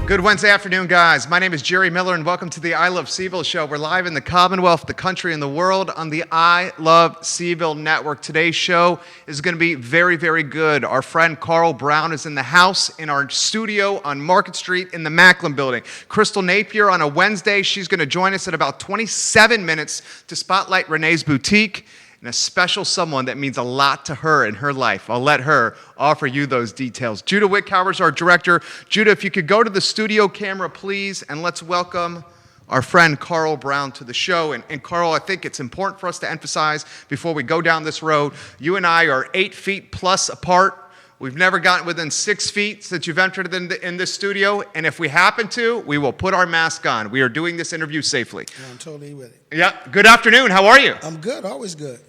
Good Wednesday afternoon, guys. My name is Jerry Miller, and welcome to the I Love CVille Show. We're live in the Commonwealth, the country, and the world on the I Love CVille Network. Today's show is going to be very, very good. Our friend Carl Brown is in the house in our studio on Market Street in the Macklin Building. Crystal Napier on a Wednesday. She's going to join us at about 27 minutes to spotlight Renee's Boutique, and a special someone that means a lot to her in her life. I'll let her offer you those details. Judah Wickhauer is our director. Judah, if you could go to the studio camera, please, and let's welcome our friend Carl Brown to the show. And Carl, I think it's important for us to emphasize before we go down this road, you and I are 8 feet plus apart. We've never gotten within 6 feet since you've entered in this studio, and if we happen to, we will put our mask on. We are doing this interview safely. I'm totally with it. Yeah, good afternoon. How are you? I'm good, always good.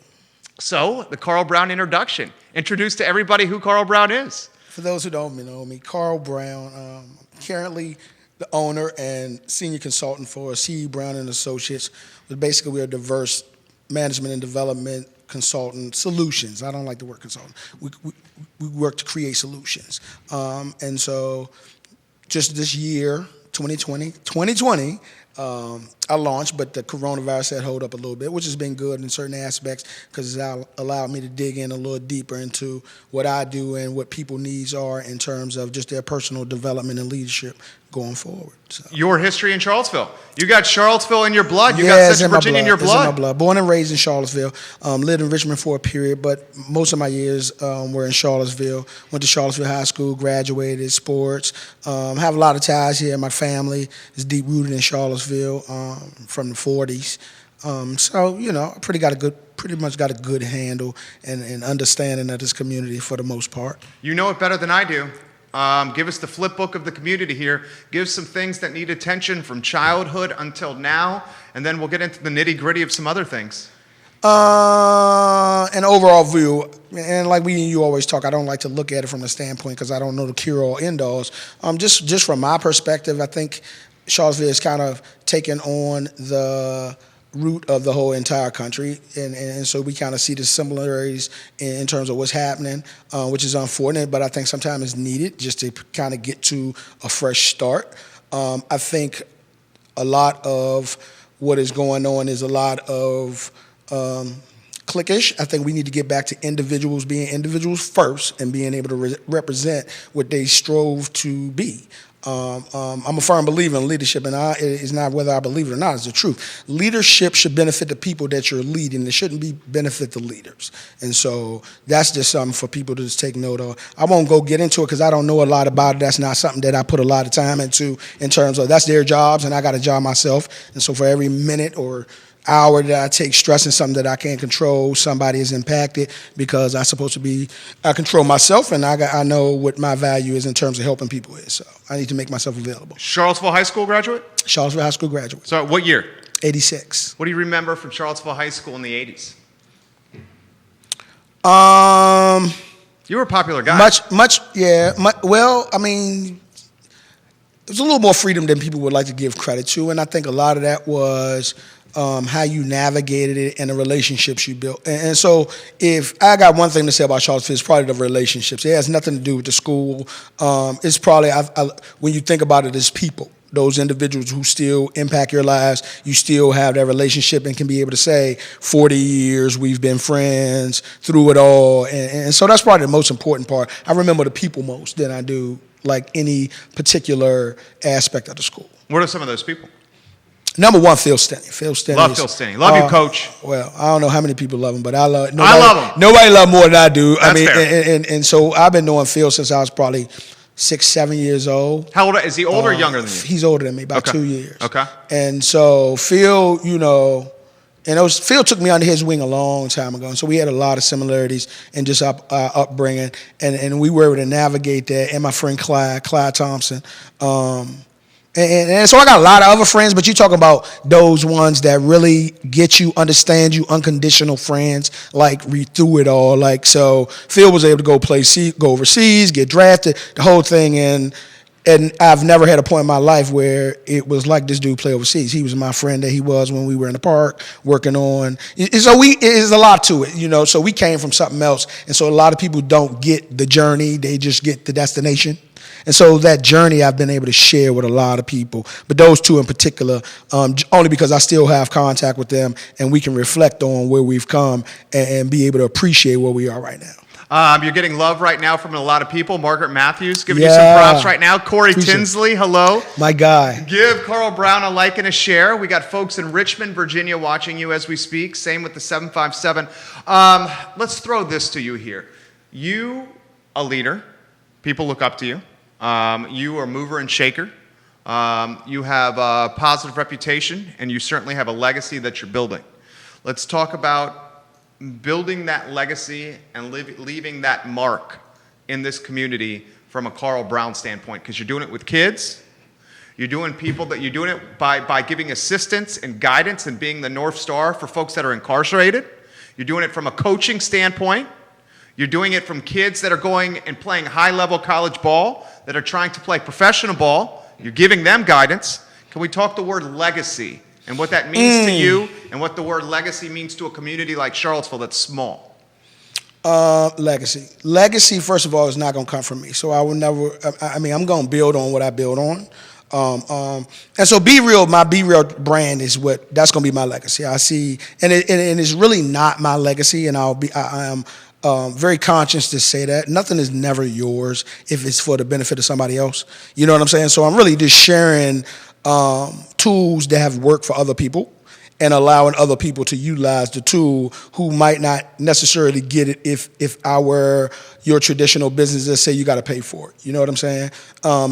So, the Carl Brown introduction. Introduce to everybody who Carl Brown is. For those who don't know me, Carl Brown, currently the owner and senior consultant for C. Brown and Associates. Basically, we're a diverse management and development consultant solutions. I don't like the word consultant. We work to create solutions. And so, just this year, 2020, I launched, but the coronavirus had hold up a little bit, which has been good in certain aspects because it's allowed me to dig in a little deeper into what I do and what people's needs are in terms of just their personal development and leadership going forward. So. Your history in Charlottesville. You got Charlottesville in your blood. You got Central Virginia in your blood. It's in my blood. Born and raised in Charlottesville. Lived in Richmond for a period, but most of my years were in Charlottesville. Went to Charlottesville High School, graduated, sports. Have a lot of ties here. My family is deep rooted in Charlottesville from the 40s. So, you know, I pretty much got a good handle and understanding of this community for the most part. You know it better than I do. Give us the flip book of the community here. Give some things that need attention from childhood until now, and then we'll get into the nitty-gritty of some other things. An overall view, and like you always talk, I don't like to look at it from the standpoint because I don't know the cure-all, end-alls. Just from my perspective, I think Charlottesville has kind of taken on the root of the whole entire country, and so we kind of see the similarities in terms of what's happening, which is unfortunate, but I think sometimes it's needed just to kind of get to a fresh start. I think a lot of what is going on is a lot of cliquish. I think we need to get back to individuals being individuals first and being able to represent what they strove to be. I'm a firm believer in leadership, and it's not whether I believe it or not, it's the truth. Leadership should benefit the people that you're leading. It shouldn't benefit the leaders. And so that's just something for people to just take note of. I won't go get into it because I don't know a lot about it. That's not something that I put a lot of time into in terms of that's their jobs, and I got a job myself. And so for every minute or hour that I take stressing something that I can't control, somebody is impacted because I control myself, and I know what my value is in terms of helping people is. So I need to make myself available. Charlottesville High School graduate? Charlottesville High School graduate. So what year? 86. What do you remember from Charlottesville High School in the 80s? You were a popular guy. Well, I mean, there's a little more freedom than people would like to give credit to, and I think a lot of that was how you navigated it and the relationships you built. And so if I got one thing to say about Charlottesville, it's probably the relationships. It has nothing to do with the school. It's probably, when you think about it, it's people. Those individuals who still impact your lives, you still have that relationship and can be able to say, 40 years, we've been friends through it all. And so that's probably the most important part. I remember the people most than I do like any particular aspect of the school. What are some of those people? Number one, Phil Stinney. Phil Stinney. Love Phil Stinney. Love you, Coach. Well, I don't know how many people love him, but I love him. I love him. Nobody loves him more than I do. That's fair. And so I've been knowing Phil since I was probably 6, 7 years old. How old is he? Older or younger than you? He's older than me, about 2 years. Okay. And so Phil, Phil took me under his wing a long time ago, and so we had a lot of similarities in just upbringing, and we were able to navigate that. And my friend Clyde Thompson. And so I got a lot of other friends, but you talk about those ones that really get you, understand you, unconditional friends, like read through it all. Like, so Phil was able to go overseas, get drafted, the whole thing. And I've never had a point in my life where it was like this dude play overseas. He was my friend that he was when we were in the park working on. So it's a lot to it, so we came from something else. And so a lot of people don't get the journey. They just get the destination. And so that journey I've been able to share with a lot of people, but those two in particular, only because I still have contact with them and we can reflect on where we've come and be able to appreciate where we are right now. You're getting love right now from a lot of people. Margaret Matthews giving you some props right now. Corey Tinsley, hello. My guy. Give Carl Brown a like and a share. We got folks in Richmond, Virginia watching you as we speak. Same with the 757. Let's throw this to you here. You, a leader. People look up to you. You are a mover and shaker. You have a positive reputation, and you certainly have a legacy that you're building. Let's talk about building that legacy and leaving that mark in this community from a Carl Brown standpoint, because you're doing it with kids, you're doing it by giving assistance and guidance and being the North Star for folks that are incarcerated. You're doing it from a coaching standpoint. You're doing it from kids that are going and playing high-level college ball, that are trying to play professional ball. You're giving them guidance. Can we talk the word legacy and what that means to you, and what the word legacy means to a community like Charlottesville that's small? Legacy. Legacy, first of all, is not going to come from me. So I will never, I'm going to build on what I build on. And so Be Real, my Be Real brand that's going to be my legacy. I see, and it's really not my legacy, and I am very conscious to say that. Nothing is never yours if it's for the benefit of somebody else. You know what I'm saying? So I'm really just sharing tools that have worked for other people and allowing other people to utilize the tool who might not necessarily get it if I were your traditional business that say you got to pay for it. You know what I'm saying?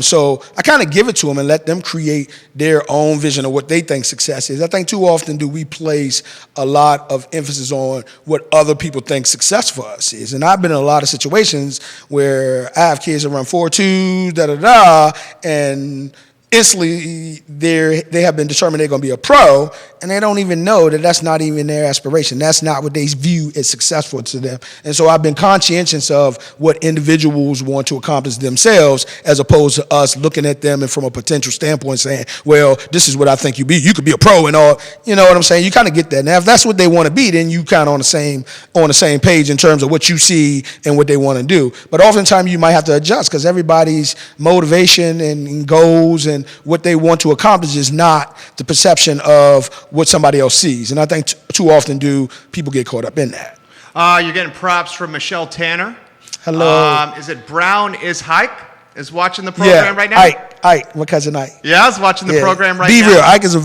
So I kind of give it to them and let them create their own vision of what they think success is. I think too often do we place a lot of emphasis on what other people think success for us is. And I've been in a lot of situations where I have kids that run 4.2, and instantly they have been determined they're going to be a pro, and they don't even know that that's not even their aspiration. That's not what they view as successful to them. And so I've been conscientious of what individuals want to accomplish themselves, as opposed to us looking at them and from a potential standpoint saying, well, this is what I think you could be a pro and all. You know what I'm saying? You kind of get that. Now, if that's what they want to be, then you kind of on the same page in terms of what you see and what they want to do. But oftentimes you might have to adjust, because everybody's motivation and goals and what they want to accomplish is not the perception of what somebody else sees. And I think too often do people get caught up in that. You're getting props from Michelle Tanner. Hello. Is it Brown is Hike is watching the program right now? Ike, my cousin Ike. Yeah, I was watching the program right now. Be Real. Ike is a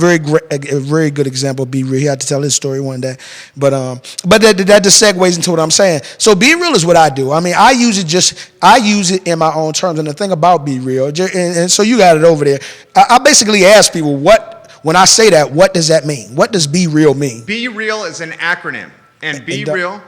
very good example of Be Real. He had to tell his story one day. But that just segues into what I'm saying. So Be Real is what I do. I mean, I use it in my own terms. And the thing about Be Real, and so you got it over there, I basically ask people, when I say that, what does that mean? What does Be Real mean? Be Real is an acronym. And Be Real,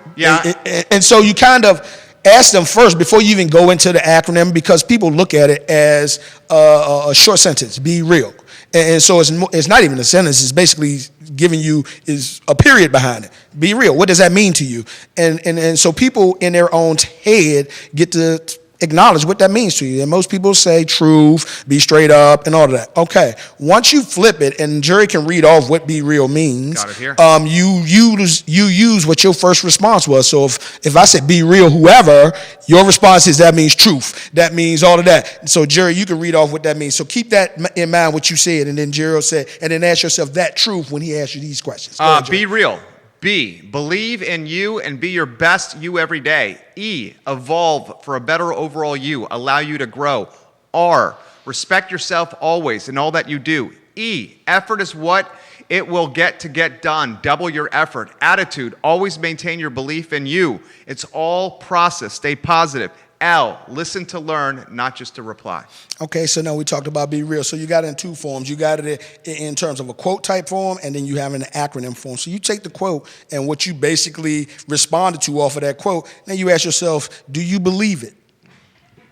And so you kind of ask them first before you even go into the acronym, because people look at it as a short sentence, Be Real. And so it's not even a sentence. It's basically giving you is a period behind it. Be real. What does that mean to you? And so people in their own head get to acknowledge what that means to you. And most people say truth, be straight up, and all of that. Okay. Once you flip it, and Jerry can read off what Be Real means. Got it here. You use what your first response was. So if I said Be Real, whoever, your response is that means truth. That means all of that. So Jerry, you can read off what that means. So keep that in mind, what you said, and then Jerry will say, and then ask yourself that truth when he asks you these questions. Ahead, Be Real. B, believe in you and be your best you every day. E, evolve for a better overall you, allow you to grow. R, respect yourself always in all that you do. E, effort is what it will get to get done. Double your effort. Attitude, always maintain your belief in you. It's all process. Stay positive. L, listen to learn, not just to reply. Okay, so now we talked about Be Real. So you got it in two forms. You got it in terms of a quote type form, and then you have it in an acronym form. So you take the quote and what you basically responded to off of that quote, then you ask yourself, do you believe it?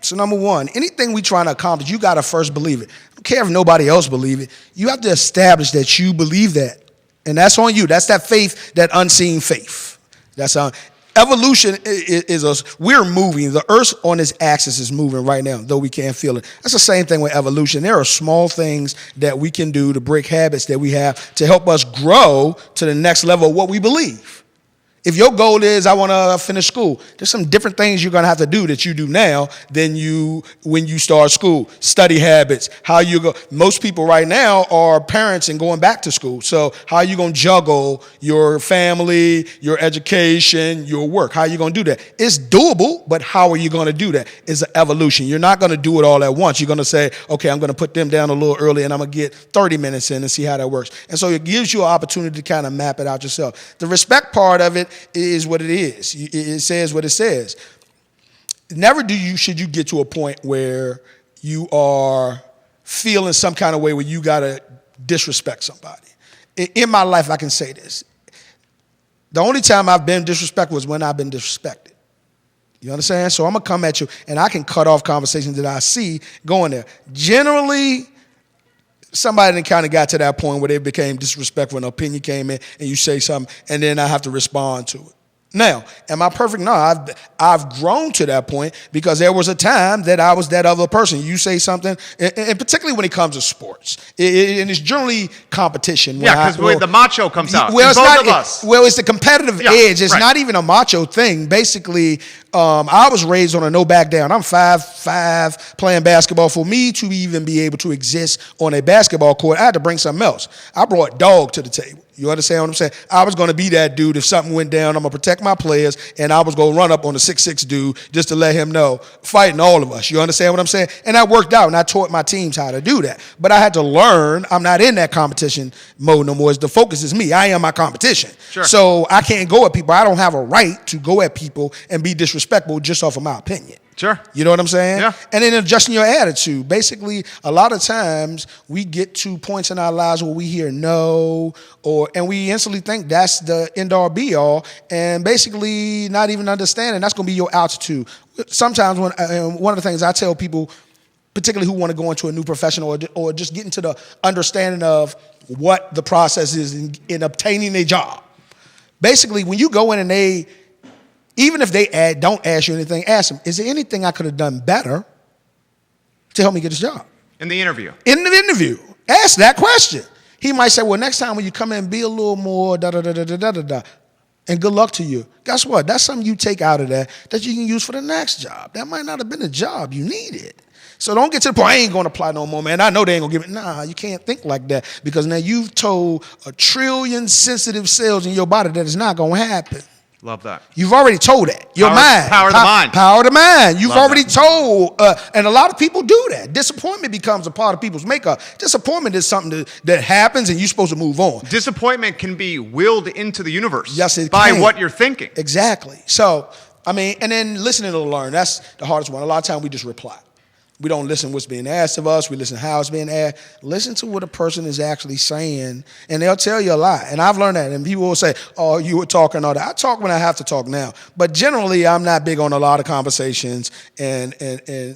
So number one, anything we trying to accomplish, you got to first believe it. I don't care if nobody else believe it. You have to establish that you believe that. And that's on you. That's that faith, that unseen faith. That's on. Evolution we're moving. The Earth on its axis is moving right now, though we can't feel it. That's the same thing with evolution. There are small things that we can do to break habits that we have to help us grow to the next level of what we believe. If your goal is I want to finish school, there's some different things you're going to have to do that you do now than when you start school. Study habits, how you go. Most people right now are parents and going back to school. So how are you going to juggle your family, your education, your work? How are you going to do that? It's doable, but how are you going to do that? It's an evolution. You're not going to do it all at once. You're going to say, okay, I'm going to put them down a little early and I'm going to get 30 minutes in and see how that works. And so it gives you an opportunity to kind of map it out yourself. The respect part of it is what it is. It says what it says. Never should you get to a point where you are feeling some kind of way where you got to disrespect somebody. In my life, I can say this. The only time I've been disrespectful was when I've been disrespected. You understand? So I'm going to come at you, and I can cut off conversations that I see going there. Generally, somebody kind of got to that point where they became disrespectful, an opinion came in, and you say something, and then I have to respond to it. Now, am I perfect? No, I've grown to that point because there was a time that I was that other person. You say something, and particularly when it comes to sports, and it's generally competition. Yeah, because the macho comes out. Well, it's the competitive edge. It's not even a macho thing. Basically, I was raised on a no back down. I'm 5'5", playing basketball. For me to even be able to exist on a basketball court, I had to bring something else. I brought dog to the table. You understand what I'm saying? I was going to be that dude. If something went down, I'm going to protect my players, and I was going to run up on the 6'6" dude just to let him know, fighting all of us. You understand what I'm saying? And that worked out, and I taught my teams how to do that. But I had to learn. I'm not in that competition mode no more. The focus is me. I am my competition. Sure. So I can't go at people. I don't have a right to go at people and be disrespectful just off of my opinion. Sure. You know what I'm saying? Yeah. And then adjusting your attitude. Basically, a lot of times we get to points in our lives where we hear no, and we instantly think that's the end all be all, and basically not even understanding that's going to be your altitude. Sometimes one of the things I tell people, particularly who want to go into a new profession or just get into the understanding of what the process is in obtaining a job. Basically, when you go in and even if they don't ask you anything, ask them, is there anything I could have done better to help me get this job? In the interview. In the interview. Ask that question. He might say, well, next time when you come in, be a little more da-da-da-da-da-da-da. And good luck to you. Guess what? That's something you take out of that you can use for the next job. That might not have been the job you needed. So don't get to the point, I ain't going to apply no more, man. I know they ain't going to give it. Nah, you can't think like that because now you've told 1 trillion sensitive cells in your body that it's not going to happen. Love that. You've already told that. Your mind. Power of the mind. Power of the mind. You've Love already told. And a lot of people do that. Disappointment becomes a part of people's makeup. Disappointment is something that happens and you're supposed to move on. Disappointment can be willed into the universe. Yes, it by can. what you're thinking. Exactly. So, and then listening to learn. That's the hardest one. A lot of times we just reply. We don't listen what's being asked of us. We listen how it's being asked. Listen to what a person is actually saying, and they'll tell you a lot. And I've learned that. And people will say, oh, you were talking all that. I talk when I have to talk now. But generally, I'm not big on a lot of conversations and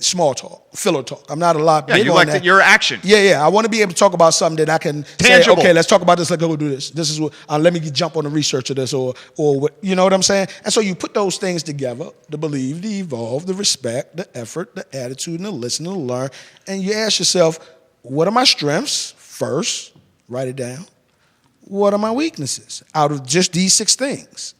small talk, filler talk. I'm not a lot big on that. Yeah, you like your action. Yeah. I want to be able to talk about something that I can Tangible. say, okay, let's talk about this. Let's go do this. This is what, let me jump on the research of this or what, you know what I'm saying? And so you put those things together, the believe, the evolve, the respect, the effort, the attitude, and the listen, and the learn. And you ask yourself, what are my strengths? First, write it down. What are my weaknesses out of just these 6 things?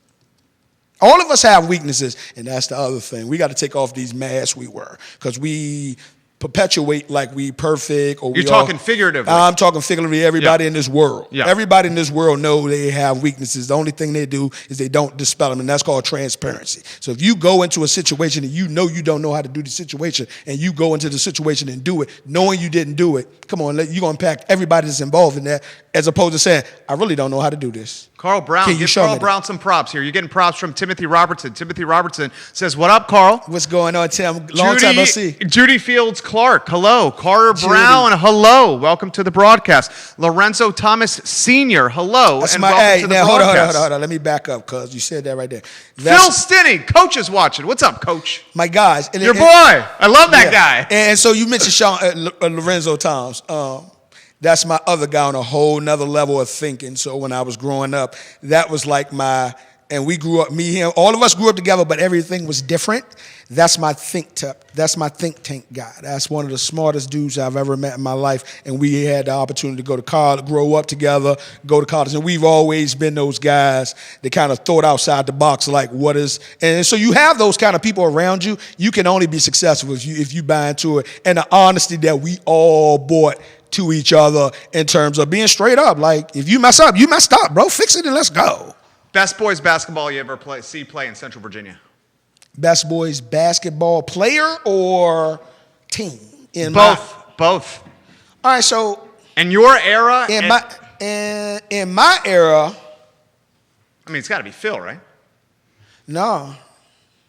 All of us have weaknesses, and that's the other thing. We got to take off these masks we wear because we perpetuate like we perfect. Or You're talking figuratively. I'm talking figuratively. Everybody in this world. Yeah. Everybody in this world know they have weaknesses. The only thing they do is they don't dispel them, and that's called transparency. So if you go into a situation and you know you don't know how to do the situation, and you go into the situation and do it, knowing you didn't do it, come on, you're going to impact everybody that's involved in that, as opposed to saying, I really don't know how to do this. Carl Brown, give Carl Brown some props here. You're getting props from Timothy Robertson. Timothy Robertson says, what up, Carl? What's going on, Tim? Long time no see. Judy Fields Clark, hello. Carter Brown, hello. Welcome to the broadcast. Lorenzo Thomas Sr., hello. That's and welcome to the broadcast. Hold on. Let me back up, because you said that right there. Phil Stinney, Coach is watching. What's up, Coach? My guys. Your boy. I love that guy. And so you mentioned Lorenzo Thomas. That's my other guy on a whole nother level of thinking. So when I was growing up, that was like my and we grew up, me, him, all of us grew up together, but everything was different. That's my think tank guy. That's one of the smartest dudes I've ever met in my life. And we had the opportunity to go to college, grow up together, go to college. And we've always been those guys that kind of thought outside the box, like and so you have those kind of people around you. You can only be successful if you buy into it. And the honesty that we all brought to each other in terms of being straight up. Like, if you mess up, you messed up, bro. Fix it and let's go. Best boys basketball you ever see play in Central Virginia? Best boys basketball player or team? Both. All right, so in your era, in my era, I mean, it's got to be Phil, right? No,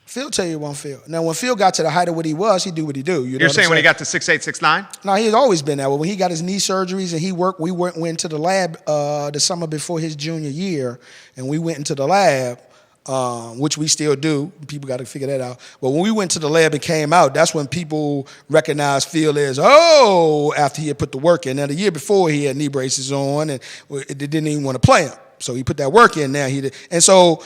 Phil tell you it won't Phil. Now, when Phil got to the height of what he was, he do what he do. You're saying when he got to 6'8", 6'9"? No, he's always been that way. When he got his knee surgeries and we went to the lab the summer before his junior year, and we went into the lab. Which we still do. People got to figure that out. But when we went to the lab and came out, that's when people recognized Phil as, after he had put the work in. Now, the year before, he had knee braces on, and they didn't even want to play him. So he put that work in now. And so,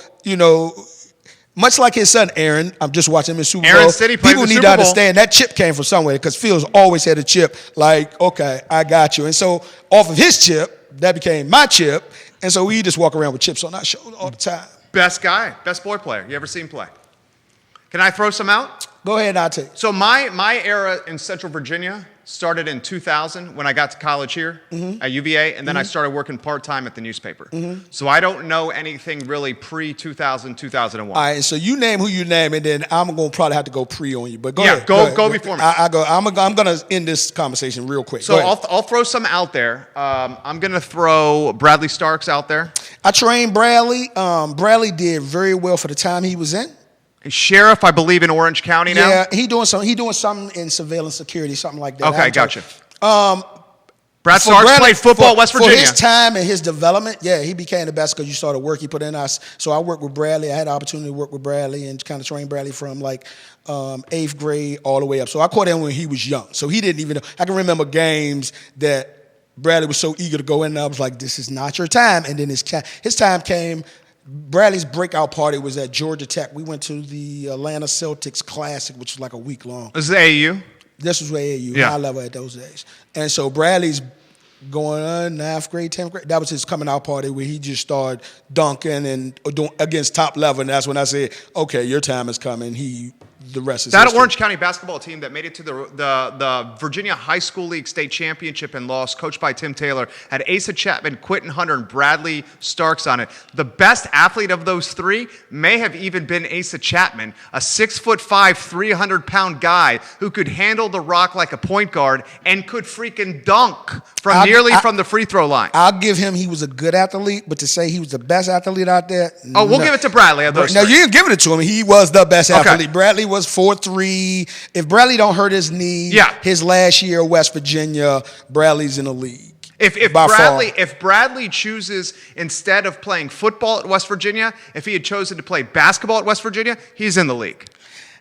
much like his son, Aaron, I'm just watching him in Super Bowl. Aaron City played People the need Super to Bowl. understand that chip came from somewhere because Phil's always had a chip like, okay, I got you. And so off of his chip, that became my chip. And so we just walk around with chips on our shoulder all the time. Best guy, best boy player you ever seen play. Can I throw some out? Go ahead, I'll take it. So my era in Central Virginia started in 2000 when I got to college here at UVA, and then I started working part-time at the newspaper. So I don't know anything really pre-2000, 2001. All right, so you name who you name, and then I'm going to probably have to go pre on you. But go ahead. Go before me. I'm going to end this conversation real quick. So I'll throw some out there. I'm going to throw Bradley Starks out there. I trained Bradley. Bradley did very well for the time he was in. Sheriff, I believe, in Orange County now. Yeah, he doing something in surveillance security, something like that. Okay, gotcha. Brad Starks played football at West Virginia. For his time and his development, yeah, he became the best because you saw the work he put in us. So I worked with Bradley. I had the opportunity to work with Bradley and kind of train Bradley from like 8th grade all the way up. So I caught him when he was young. So he didn't even know. I can remember games that Bradley was so eager to go in, and I was like, this is not your time. And then his time came. Bradley's breakout party was at Georgia Tech. We went to the Atlanta Celtics Classic, which was like a week long. This is AAU? This was AAU, yeah. High level at those days. And so Bradley's going on 9th grade, 10th grade. That was his coming out party where he just started dunking and doing against top level. And that's when I said, okay, your time is coming. The rest is that history. Orange County basketball team that made it to the Virginia High School League state championship and lost, coached by Tim Taylor, had Asa Chapman, Quentin Hunter, and Bradley Starks on it. The best athlete of those three may have even been Asa Chapman, a 6'5", 300-pound guy who could handle the rock like a point guard and could freaking dunk from the free throw line. I'll give him he was a good athlete, but to say he was the best athlete out there, we'll give it to Bradley. No, you ain't giving it to him. He was the best athlete. Bradley was 4'3". If Bradley don't hurt his knee, his last year at West Virginia, Bradley's in the league. If Bradley chooses, instead of playing football at West Virginia, if he had chosen to play basketball at West Virginia, he's in the league.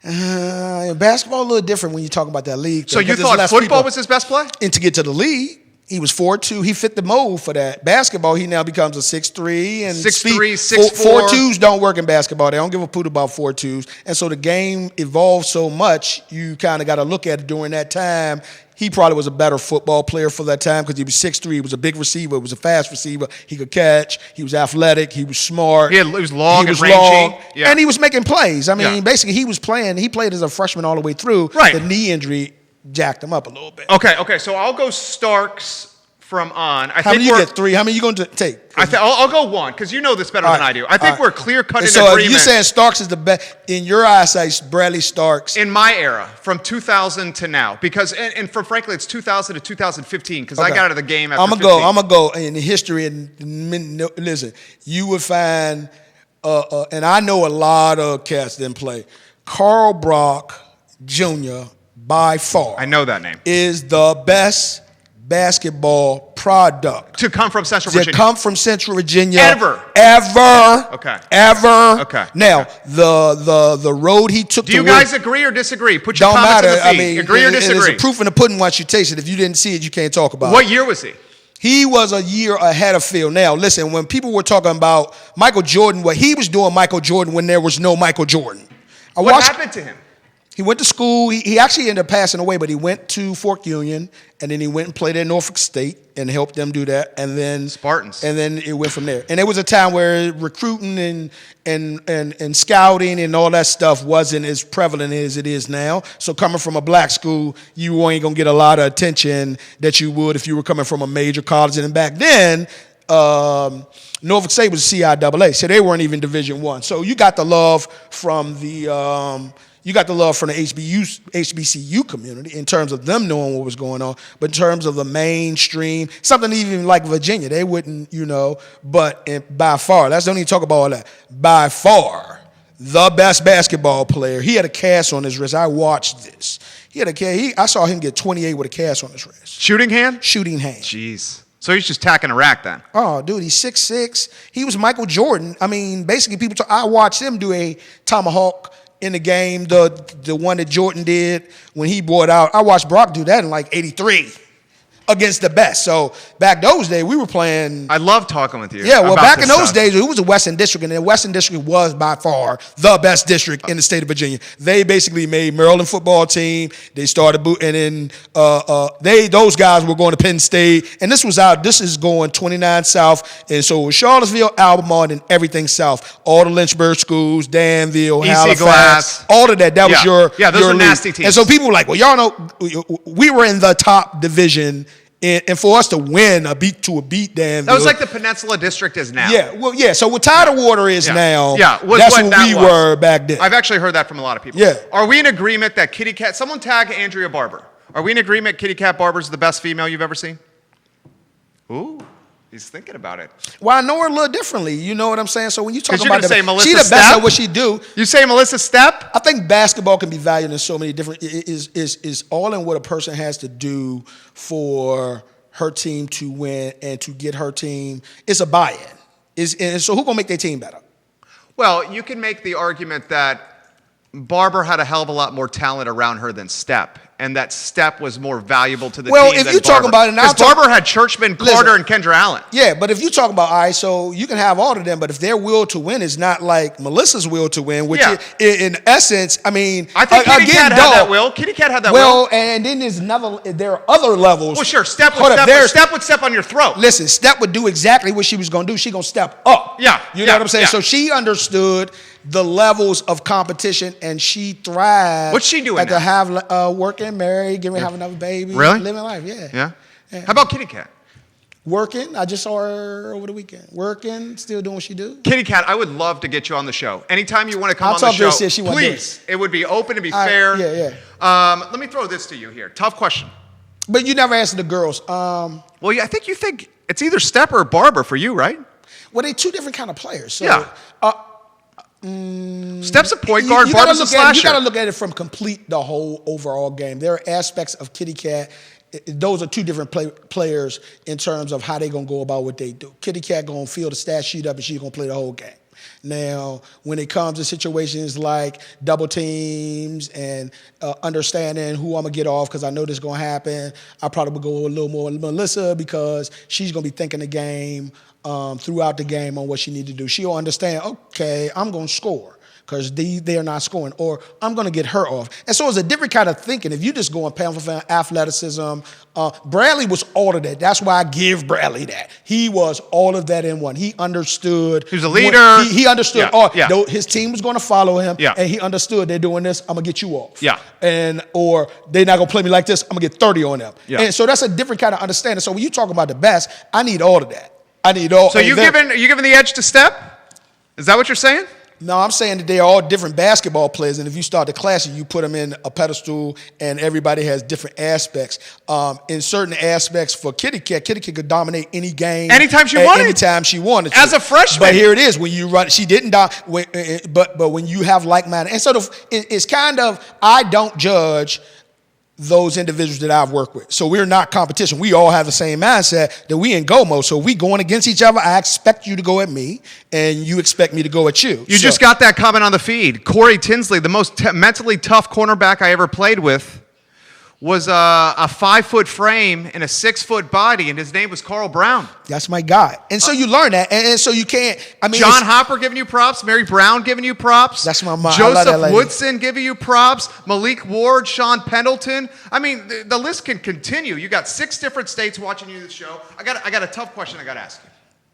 Basketball a little different when you talk about that league. So you thought football was his best play? And to get to the league, he was 4'2". He fit the mold for that. Basketball, he now becomes a 6'3". And 6'3", 6'4". 4'2s don't work in basketball. They don't give a poot about 4'2s. And so the game evolved so much, you kind of got to look at it during that time. He probably was a better football player for that time because he was 6'3". He was a big receiver. He was a fast receiver. He could catch. He was athletic. He was smart. He was long and rangy. Yeah. And he was making plays. I mean, basically, he was playing. He played as a freshman all the way through. Right. The knee injury jacked him up a little bit. Okay. So I'll go Starks from on. How many you get? 3? How many you going to take? I'll go 1 because you know this better than I do. I think we're clear-cut in so agreement. So you're saying Starks is the best in your eyesight? Bradley Starks in my era, from 2000 to now, because and for frankly, it's 2000 to 2015 because I got out of the game after. I'm gonna go in history and listen. You would find, and I know a lot of cats didn't play. Carl Brock Jr. by far. I know that name. Is the best basketball product to come from Central Virginia. Ever. Okay. Ever. Okay. Now, the road he took. Do you guys agree or disagree? Put your comments in the feed. Agree or disagree? There's a proof in the pudding once you taste it. If you didn't see it, you can't talk about it. What year was he? He was a year ahead of Phil. Now, listen, when people were talking about Michael Jordan, what he was doing Michael Jordan when there was no Michael Jordan. What happened to him? He went to school. He actually ended up passing away, but he went to Fort Union, and then he went and played at Norfolk State and helped them do that. And then Spartans. And then it went from there. And there was a time where recruiting and scouting and all that stuff wasn't as prevalent as it is now. So coming from a black school, you ain't gonna get a lot of attention that you would if you were coming from a major college. And back then, Norfolk State was CIAA, so they weren't even Division I. So you got the love from the HBCU community in terms of them knowing what was going on, but in terms of the mainstream, something even like Virginia, they wouldn't, but by far, that's don't even talk about all that. By far, the best basketball player. He had a cast on his wrist. I watched this. He had a cast. I saw him get 28 with a cast on his wrist. Shooting hand? Shooting hand. Jeez. So he's just tacking a rack then. Oh, dude, he's 6'6". He was Michael Jordan. I mean, basically, I watched him do a tomahawk in the game, the one that Jordan did when he brought out. I watched Brock do that in like 83 against the best. So back those days, we were playing. I love talking with you. Yeah, well, back in those days, it was a Western District, and the Western District was by far the best district in the state of Virginia. They basically made Maryland football team. They started, and then those guys were going to Penn State, and this is going 29 South, and so it was Charlottesville, Albemarle, and everything South. All the Lynchburg schools, Danville, Halifax, Glass. all of that. That was your those were league. nasty teams. And so people were like, well, y'all know we were in the top division. And for us to win a beat Danville. That was like the Peninsula District is now. Yeah, well, yeah. So what Tidewater is now, that's what we were back then. I've actually heard that from a lot of people. Yeah. Are we in agreement that Kitty Cat, someone tag Andrea Barber. Are we in agreement Kitty Cat Barber's the best female you've ever seen? Ooh, he's thinking about it. Well, I know her a little differently. You know what I'm saying? So when you talk about she the best at what she do. You say Melissa Stepp? I think basketball can be valued in so many different, is all in what a person has to do for her team to win and to get her team. It's a buy-in. And so who's going to make their team better? Well, you can make the argument that Barber had a hell of a lot more talent around her than Stepp, and that Stepp was more valuable to the team Well, if than you're talking about it now, because Barber had Churchman, Carter, and Kendra Allen. Yeah, but if you're talking about, all right, so you can have all of them, but if their will to win is not like Melissa's will to win, which in essence, I mean, I think Kitty Cat had that will. Kitty Cat had that will. Well, and then there are other levels. Well, sure, Stepp would step on your throat. Listen, Stepp would do exactly what she was going to do. She going to step up. Yeah. You know what I'm saying? Yeah. So she understood the levels of competition, and she thrived. What's she doing at now? To have working, married, getting ready to have another baby. Really? Living life, yeah. How about Kitty Cat? Working. I just saw her over the weekend. Working, still doing what she do. Kitty Cat, I would love to get you on the show. Anytime you want to come on the show, please. It would be open to be fair. Let me throw this to you here. Tough question. But you never answered the girls. Well, I think you think it's either Stepp or Barber for you, right? Well, they're two different kind of players. So, Stepp's a point guard, Barber's a slasher. You got to look at it from the whole overall game. There are aspects of Kitty Cat. Those are two different players in terms of how they're going to go about what they do. Kitty Cat going to fill the stat sheet up, and she's going to play the whole game. Now, when it comes to situations like double teams and understanding who I'm going to get off because I know this is going to happen, I probably would go a little more with Melissa because she's going to be thinking the game throughout the game on what she needs to do. She'll understand, okay, I'm going to score because they're not scoring, or I'm going to get her off. And so it's a different kind of thinking. If you just go on pound for pound athleticism, Bradley was all of that. That's why I give Bradley that. He was all of that in one. He understood. He was a leader. He understood. His team was going to follow him, and he understood they're doing this, I'm going to get you off. Or they're not going to play me like this, I'm going to get 30 on them. And so that's a different kind of understanding. So when you talk about the best, I need all of that. I need all. So you giving the edge to Stepp? Is that what you're saying? No, I'm saying that they're all different basketball players, and if you start the class, you put them in a pedestal, and everybody has different aspects. In certain aspects, for Kitty Cat could dominate any game. Anytime she wanted. As a freshman. But here it is, when you run, she didn't, but when you have like-minded, and sort of, it's kind of, I don't judge those individuals that I've worked with. So we're not competition. We all have the same mindset that we in go mode. So we going against each other. I expect you to go at me, and you expect me to go at you. You just got that comment on the feed. Corey Tinsley, the most mentally tough cornerback I ever played with, was a 5-foot frame and a 6-foot body, and his name was Carl Brown. That's my guy. And so you learn that. And so you can't, John Hopper giving you props. Mary Brown giving you props. That's my mom. Joseph Woodson giving you props. Malik Ward, Sean Pendleton. I mean, the list can continue. You got 6 different states watching you this show. I got a tough question I got to ask you.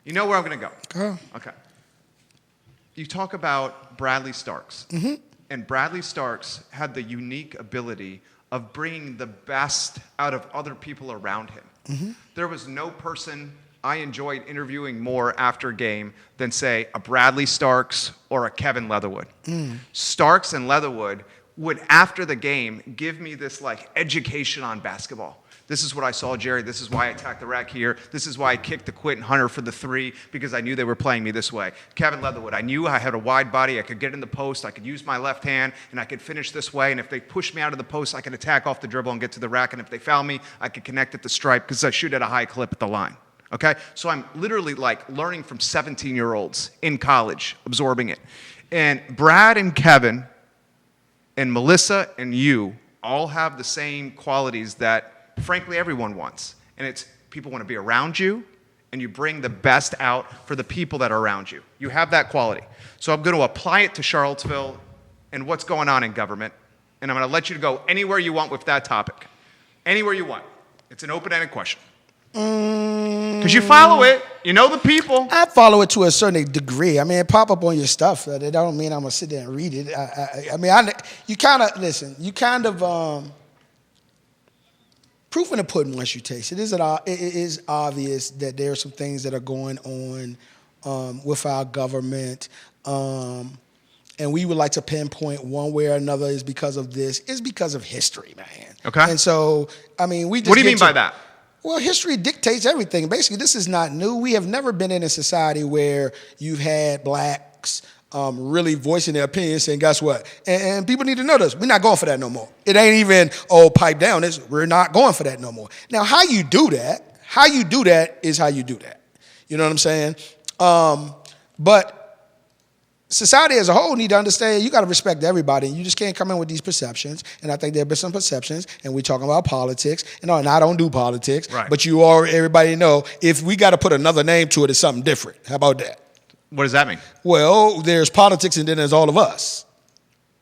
You know where I'm going to go. Go. Okay. You talk about Bradley Starks. Mm-hmm. And Bradley Starks had the unique ability of bringing the best out of other people around him. Mm-hmm. There was no person I enjoyed interviewing more after a game than, say, a Bradley Starks or a Kevin Leatherwood. Starks and Leatherwood would, after the game, give me this like education on basketball. This is what I saw, Jerry. This is why I attacked the rack here. This is why I kicked the Quentin Hunter for the 3, because I knew they were playing me this way. Kevin Leatherwood, I knew I had a wide body. I could get in the post. I could use my left hand, and I could finish this way. And if they pushed me out of the post, I could attack off the dribble and get to the rack. And if they foul me, I could connect at the stripe because I shoot at a high clip at the line. Okay? So I'm literally like learning from 17-year-olds in college, absorbing it. And Brad and Kevin and Melissa and you all have the same qualities that frankly everyone wants. And it's people want to be around you, and you bring the best out for the people that are around you. You have that quality. So I'm going to apply it to Charlottesville and what's going on in government, and I'm going to let you go anywhere you want with that topic. Anywhere you want. It's an open-ended question. Because you follow it. You know the people. I follow it to a certain degree. I mean, it pop up on your stuff. That don't mean I'm going to sit there and read it. You kind of proof in the pudding once you taste it. It is obvious that there are some things that are going on with our government, and we would like to pinpoint one way or another is because of this. It's because of history, man. Okay. And so, I mean, we just. What do you mean by that? Well, history dictates everything. Basically, this is not new. We have never been in a society where you've had blacks really voicing their opinions, saying, guess what? And people need to know this. We're not going for that no more. It ain't even, pipe down. We're not going for that no more. Now, how you do that is how you do that. You know what I'm saying? But society as a whole need to understand you got to respect everybody. You just can't come in with these perceptions. And I think there have been some perceptions, and we're talking about politics. And I don't do politics, right. But everybody know if we got to put another name to it, it's something different. How about that? What does that mean? Well, there's politics and then there's all of us.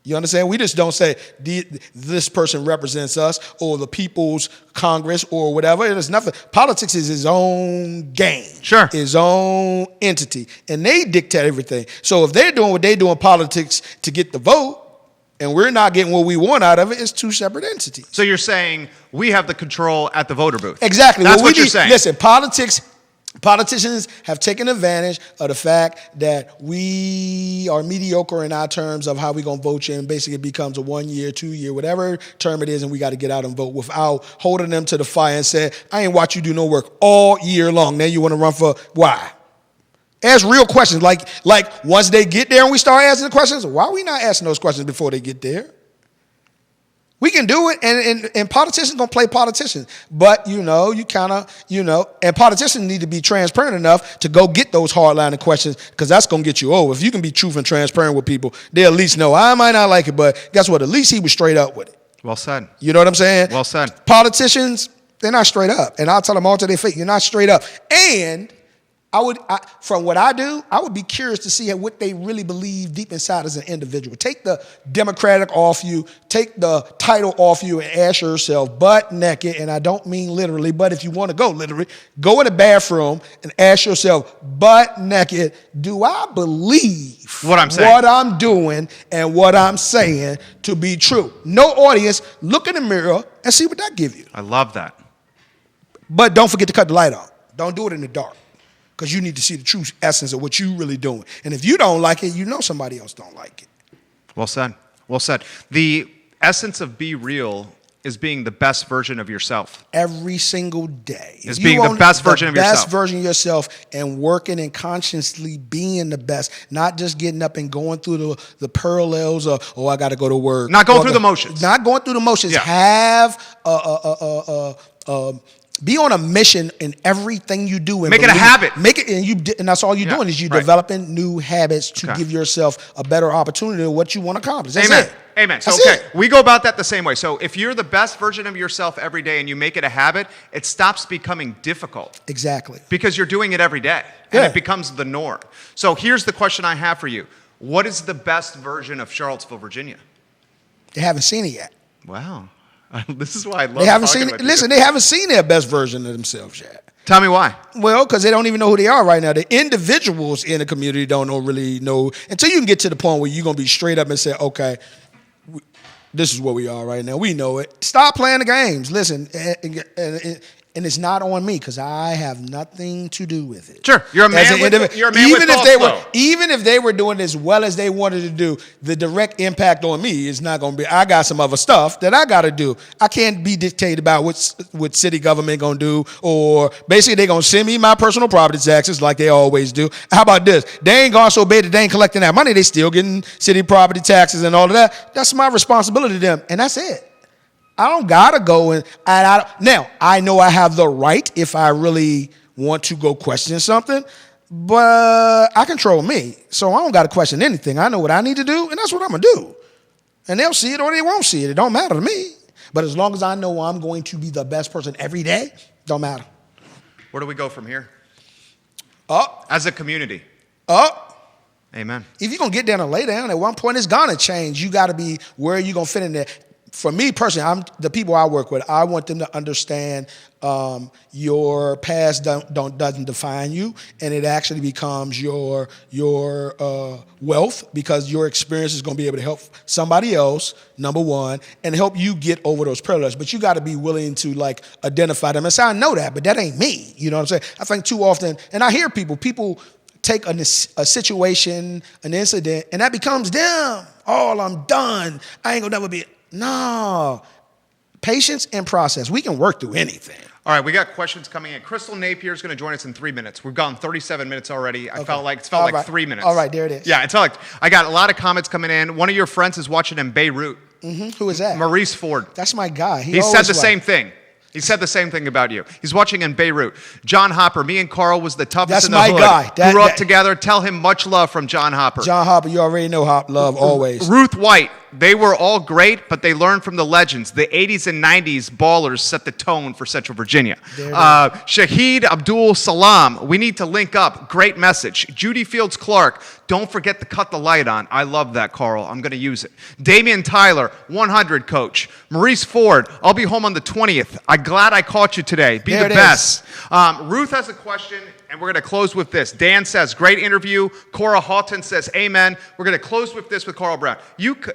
You understand? We just don't say this person represents us or the People's Congress or whatever. There's nothing. Politics is his own game. Sure. His own entity. And they dictate everything. So if they're doing what they do in politics to get the vote and we're not getting what we want out of it, it's 2 separate entities. So you're saying we have the control at the voter booth. Exactly. That's what you're saying. Listen, politicians have taken advantage of the fact that we are mediocre in our terms of how we're going to vote you, and basically it becomes a 1 year, 2 year, whatever term it is, and we got to get out and vote without holding them to the fire and saying, I ain't watch you do no work all year long. Now you want to run for why? Ask real questions. Like once they get there and we start asking the questions, why are we not asking those questions before they get there? We can do it, and politicians going to play politicians. But, and politicians need to be transparent enough to go get those hard-lining questions because that's going to get you over. If you can be truthful and transparent with people, they'll at least know, I might not like it, but guess what? At least he was straight up with it. Well said. You know what I'm saying? Well said. Politicians, they're not straight up. And I'll tell them all to their face, you're not straight up. And from what I do, I would be curious to see what they really believe deep inside as an individual. Take the Democratic off you, take the title off you, and ask yourself butt naked, and I don't mean literally, but if you want to go literally, go in the bathroom and ask yourself butt naked, do I believe what I'm saying, what I'm doing, and what I'm saying to be true? No audience, look in the mirror and see what that gives you. I love that. But don't forget to cut the light on. Don't do it in the dark. Because you need to see the true essence of what you really doing. And if you don't like it, you know somebody else don't like it. Well said. Well said. The essence of be real is being the best version of yourself. Every single day. Is being the best version of yourself. The best version of yourself and working and consciously being the best. Not just getting up and going through the parallels of, I got to go to work. Not going through the motions. Not going through the motions. Yeah. Have be on a mission in everything you do. And make it a habit. Make it, and that's all you're doing is you're developing new habits to give yourself a better opportunity of what you want to accomplish. That's Amen. it. Amen. So, That's okay, it. we go about that the same way. So if you're the best version of yourself every day and you make it a habit, it stops becoming difficult. Exactly. Because you're doing it every day. And Yeah. it becomes the norm. So here's the question I have for you. What is the best version of Charlottesville, Virginia? They haven't seen it yet. Wow. This is why I love They haven't talking seen with it. you. Listen, they haven't seen their best version of themselves yet. Tell me why. Well, because they don't even know who they are right now. The individuals in the community don't really know until you can get to the point where you're going to be straight up and say, okay, this is what we are right now. We know it. Stop playing the games. Listen, and it's not on me because I have nothing to do with it. Sure, you're a man Even if they were doing as well as they wanted to do, the direct impact on me is not going to be. I got some other stuff that I got to do. I can't be dictated about what city government going to do, or basically they're going to send me my personal property taxes like they always do. How about this? They ain't gone so bad that they ain't collecting that money. They still getting city property taxes and all of that. That's my responsibility to them, and that's it. I don't gotta go now I know I have the right if I really want to go question something, but I control me, so I don't gotta question anything. I know what I need to do, and that's what I'm gonna do. And they'll see it or they won't see it. It don't matter to me. But as long as I know I'm going to be the best person every day, don't matter. Where do we go from here? Up, As a community. up. Amen. If you're gonna get down and lay down, at one point it's gonna change. You gotta be where you're gonna fit in there. For me personally, the people I work with, I want them to understand your past doesn't define you, and it actually becomes your wealth, because your experience is going to be able to help somebody else, number one, and help you get over those parallels. But you got to be willing to identify them and say, I know that, but that ain't me. You know what I'm saying? I think too often, and I hear people take a situation, an incident, and that becomes them. Oh, I'm done. I ain't gonna never be. No. Patience and process. We can work through anything. All right, we got questions coming in. Crystal Napier is going to join us in 3 minutes. We've gone 37 minutes already. It felt like 3 minutes. All right, there it is. Yeah, it felt like I got a lot of comments coming in. One of your friends is watching in Beirut. Mm-hmm. Who is that? Maurice Ford. That's my guy. He said the same thing. He said the same thing about you. He's watching in Beirut. John Hopper, me and Carl was the toughest in the hood. That's my guy. Grew up together. Tell him much love from John Hopper. John Hopper, you already know love always. Ruth White, they were all great, but they learned from the legends. The 80s and 90s ballers set the tone for Central Virginia. Shahid Abdul Salam, we need to link up. Great message. Judy Fields Clark, don't forget to cut the light on. I love that, Carl. I'm going to use it. Damian Tyler, 100 coach. Maurice Ford, I'll be home on the 20th. I'm glad I caught you today. Be the best. Ruth has a question, and we're going to close with this. Dan says, great interview. Cora Houghton says, amen. We're going to close with this with Carl Brown.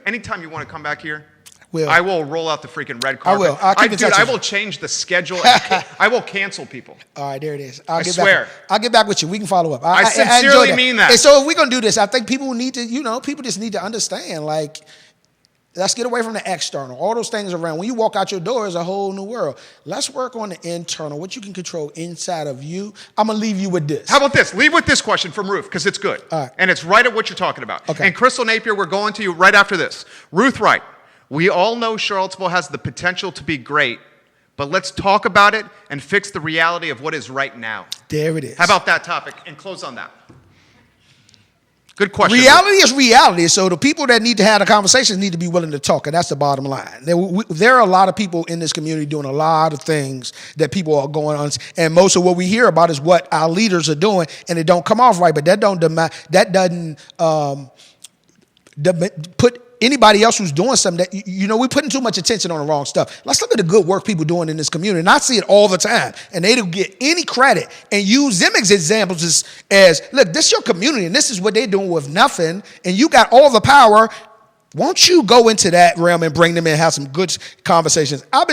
Anytime you want to come back here, I will roll out the freaking red carpet. I will. I'll keep in touch with I you. will change the schedule. I will cancel people. All right, there it is. I swear. I'll get back with you. We can follow up. I sincerely mean that. And so if we're going to do this, I think people need to, people just need to understand, let's get away from the external. All those things around. When you walk out your door, is a whole new world. Let's work on the internal, what you can control inside of you. I'm going to leave you with this. How about this? Leave with this question from Ruth, because it's good. All right. And it's right at what you're talking about. Okay. And Crystal Napier, we're going to you right after this. Ruth Wright, we all know Charlottesville has the potential to be great, but let's talk about it and fix the reality of what is right now. There it is. How about that topic? And close on that. Good question. Reality is reality. So the people that need to have the conversations need to be willing to talk, and that's the bottom line. There are a lot of people in this community doing a lot of things that people are going on, and most of what we hear about is what our leaders are doing, and it don't come off right. But that doesn't put anybody else who's doing something that, we're putting too much attention on the wrong stuff. Let's look at the good work people doing in this community. And I see it all the time. And they don't get any credit and use them as examples as, look, this is your community and this is what they're doing with nothing. And you got all the power. Won't you go into that realm and bring them in and have some good conversations? I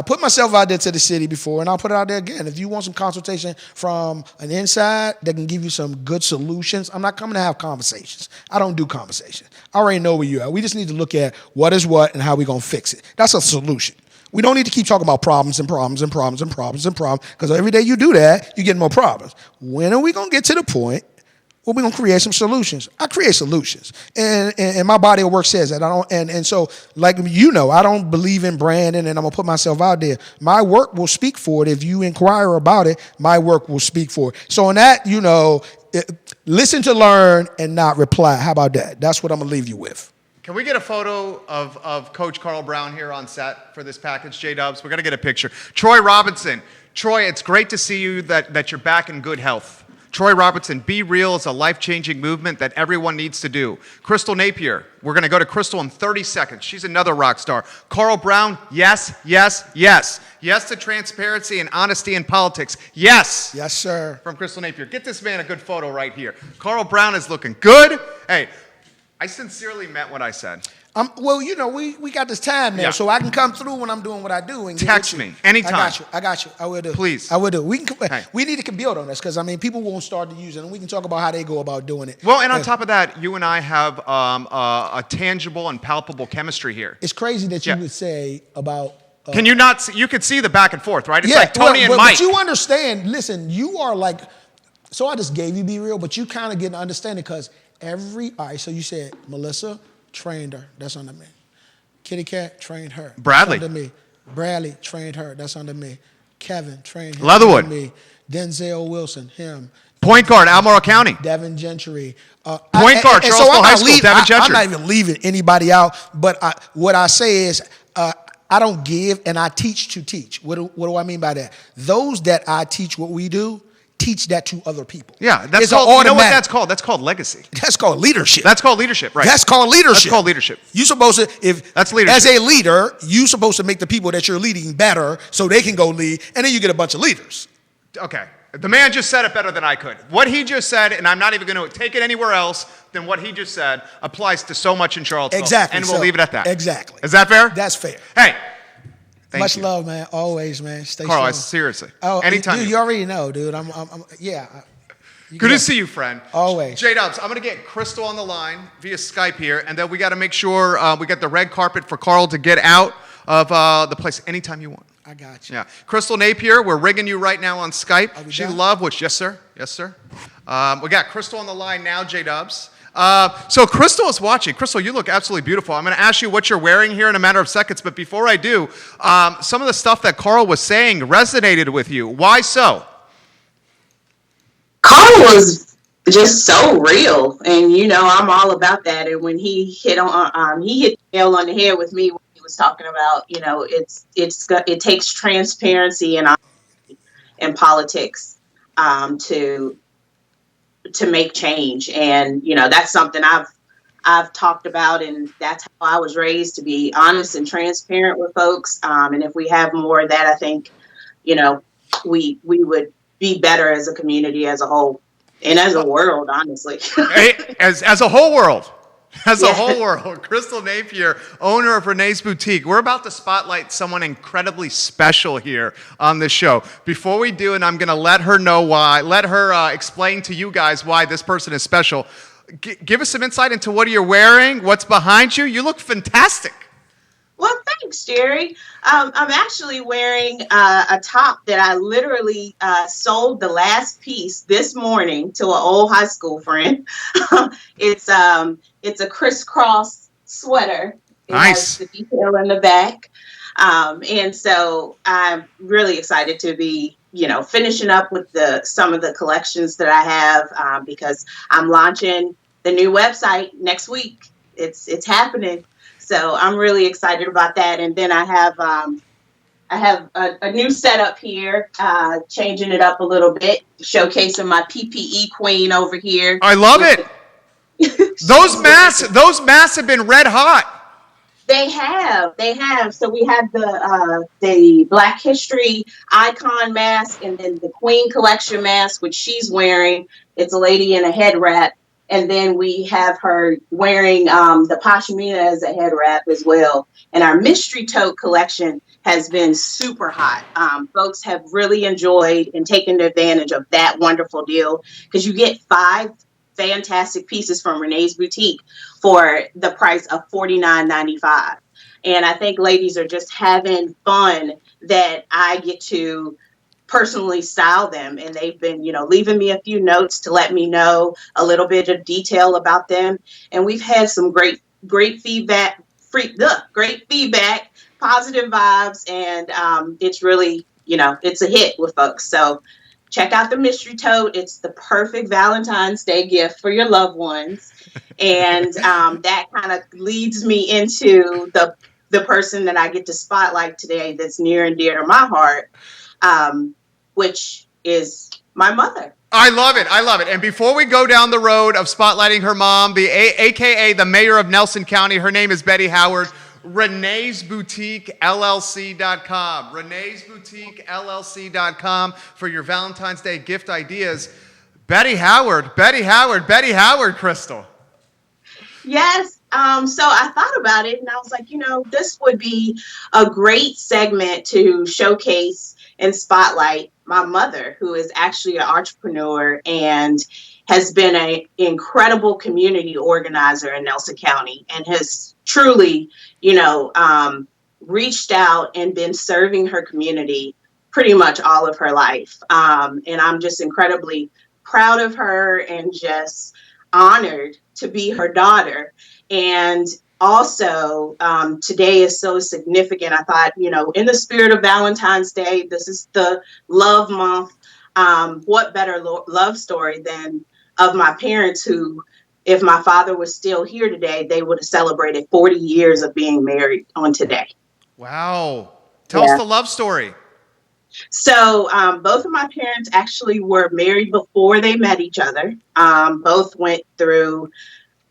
put myself out there to the city before, and I'll put it out there again. If you want some consultation from an inside that can give you some good solutions, I'm not coming to have conversations. I don't do conversations. I already know where you are. We just need to look at what is what and how we're going to fix it. That's a solution. We don't need to keep talking about problems and problems and problems and problems and problems, because every day you do that, you get more problems. When are we going to get to the point well, we're going to create some solutions? I create solutions. And my body of work says that. So, I don't believe in branding, and I'm going to put myself out there. My work will speak for it. If you inquire about it, my work will speak for it. So on that, listen to learn and not reply. How about that? That's what I'm going to leave you with. Can we get a photo of Coach Carl Brown here on set for this package, J-Dubs? We're going to get a picture. Troy Robinson. Troy, it's great to see you that you're back in good health. Troy Robinson, Be Real is a life-changing movement that everyone needs to do. Crystal Napier, we're going to go to Crystal in 30 seconds. She's another rock star. Carl Brown, yes, yes, yes. Yes to transparency and honesty in politics. Yes. Yes, sir. From Crystal Napier. Get this man a good photo right here. Carl Brown is looking good. Hey, I sincerely meant what I said. Well, we got this time now, so I can come through when I'm doing what I do. And text me anytime. I got you. I will do. Please. I will do. We need to build on this because, people won't start to use it, and we can talk about how they go about doing it. Well, and on top of that, you and I have a tangible and palpable chemistry here. It's crazy that you would say about... Can you not see? You could see the back and forth, right? It's like Tony and Mike. But you understand, listen, you are like... So I just gave you Be Real, but you kind of get an understanding because all right, so you said Melissa trained her. That's under me. Kitty Cat trained her. Bradley. That's under me. Bradley trained her. That's under me. Kevin trained him. Leatherwood. Under me. Denzel Wilson, him. Point guard, Albemarle County. Devin Gentry. Point guard, Charlottesville High School, Devin Gentry. I'm not even leaving anybody out, but what I say is I don't give and I teach to teach. What do I mean by that? Those that I teach what we do, teach that to other people. Yeah, that's called, you know what that's called? That's called legacy. That's called leadership. That's called leadership, right? That's called leadership. That's called leadership. You supposed to, that's leadership. As a leader, you supposed to make the people that you're leading better so they can go lead, and then you get a bunch of leaders. Okay. The man just said it better than I could. What he just said, and I'm not even going to take it anywhere else than what he just said, applies to so much in Charlottesville. Exactly. And we'll leave it at that. Exactly. Is that fair? That's fair. Hey. Much love, man. Always, man. Stay Carl, strong. Seriously. Oh, anytime. Dude, you already know, dude. Good to see you, friend. Always. J-Dubs, I'm going to get Crystal on the line via Skype here, and then we got to make sure we got the red carpet for Carl to get out of the place anytime you want. I got you. Yeah. Crystal Napier, we're rigging you right now on Skype. She done? loved what, yes, sir. Yes, sir. We got Crystal on the line now, J-Dubs. So Crystal is watching. Crystal, you look absolutely beautiful. I'm going to ask you what you're wearing here in a matter of seconds, but before I do, some of the stuff that Carl was saying resonated with you. Why so? Carl was just so real, and I'm all about that. And when he hit the nail on the head with me when he was talking about, it takes transparency and politics to make change, and that's something I've talked about, and that's how I was raised, to be honest and transparent with folks. And if we have more of that, I think we would be better as a community as a whole. And as a world, honestly. as a whole world. As a whole world. Crystal Napier, owner of Renee's Boutique. We're about to spotlight someone incredibly special here on this show. Before we do, and I'm going to let her know why, let her explain to you guys why this person is special. Give us some insight into what you're wearing, what's behind you. You look fantastic. Well, thanks, Jerry. I'm actually wearing a top that I literally sold the last piece this morning to an old high school friend. It's a crisscross sweater. It nice. has the detail in the back. And so I'm really excited to be, finishing up with some of the collections that I have because I'm launching the new website next week. It's happening. So I'm really excited about that. And then I have a new setup here, changing it up a little bit, showcasing my PPE queen over here. I love it. Those masks have been red hot. They have. So we have the Black History icon mask, and then the Queen Collection mask, which she's wearing. It's a lady in a head wrap. And then we have her wearing the pashmina as a head wrap as well. And our mystery tote collection has been super hot. Folks have really enjoyed and taken advantage of that wonderful deal because you get 5 fantastic pieces from Renee's Boutique for the price of $49.95. And I think ladies are just having fun that I get to personally style them, and they've been leaving me a few notes to let me know a little bit of detail about them, and we've had some great feedback, positive vibes, and it's really it's a hit with folks. So check out the mystery tote. It's the perfect Valentine's Day gift for your loved ones. And that kind of leads me into the person that I get to spotlight today that's near and dear to my heart, which is my mother. I love it. I love it. And before we go down the road of spotlighting her mom, AKA the mayor of Nelson County, her name is Betty Howard. Renee's Boutique LLC.com. Renee's Boutique LLC.com for your Valentine's Day gift ideas. Betty Howard, Crystal. Yes. So I thought about it and I was like, this would be a great segment to showcase and spotlight my mother, who is actually an entrepreneur and has been an incredible community organizer in Nelson County and has truly, reached out and been serving her community pretty much all of her life. And I'm just incredibly proud of her and just honored to be her daughter. And also, today is so significant. I thought, in the spirit of Valentine's Day, this is the love month. What better love story than of my parents who, if my father was still here today, they would have celebrated 40 years of being married on today. Wow. Tell us the love story. So both of my parents actually were married before they met each other. Both went through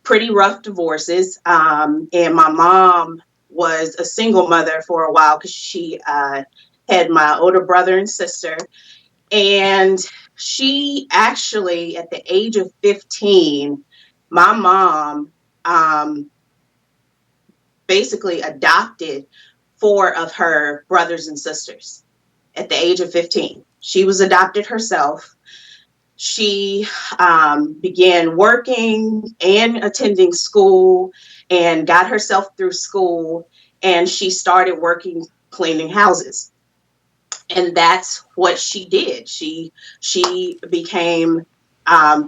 pretty rough divorces. And my mom was a single mother for a while because she had my older brother and sister. And she actually, at the age of 15, my mom basically adopted 4 of her brothers and sisters at the age of 15. She was adopted herself. She began working and attending school and got herself through school. And she started working cleaning houses. And that's what she did. She became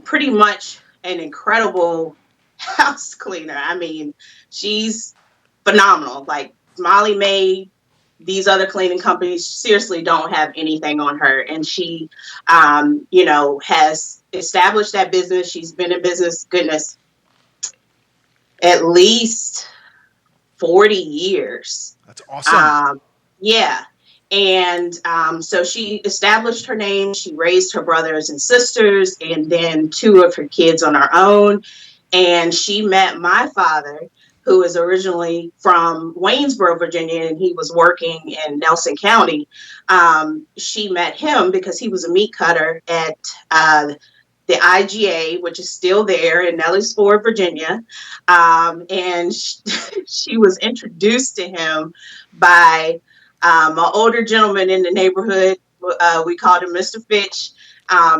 pretty much an incredible house cleaner. I mean, she's phenomenal. Like Molly Mae, these other cleaning companies seriously don't have anything on her. And she, has established that business. She's been in business, goodness, at least 40 years. That's awesome. Yeah. And so she established her name. She raised her brothers and sisters and then 2 of her kids on her own. And she met my father, who is originally from Waynesboro, Virginia, and he was working in Nelson County. She met him because he was a meat cutter at the IGA, which is still there in Nellis Ford, Virginia. And she was introduced to him by an older gentleman in the neighborhood. We called him Mr. Fitch.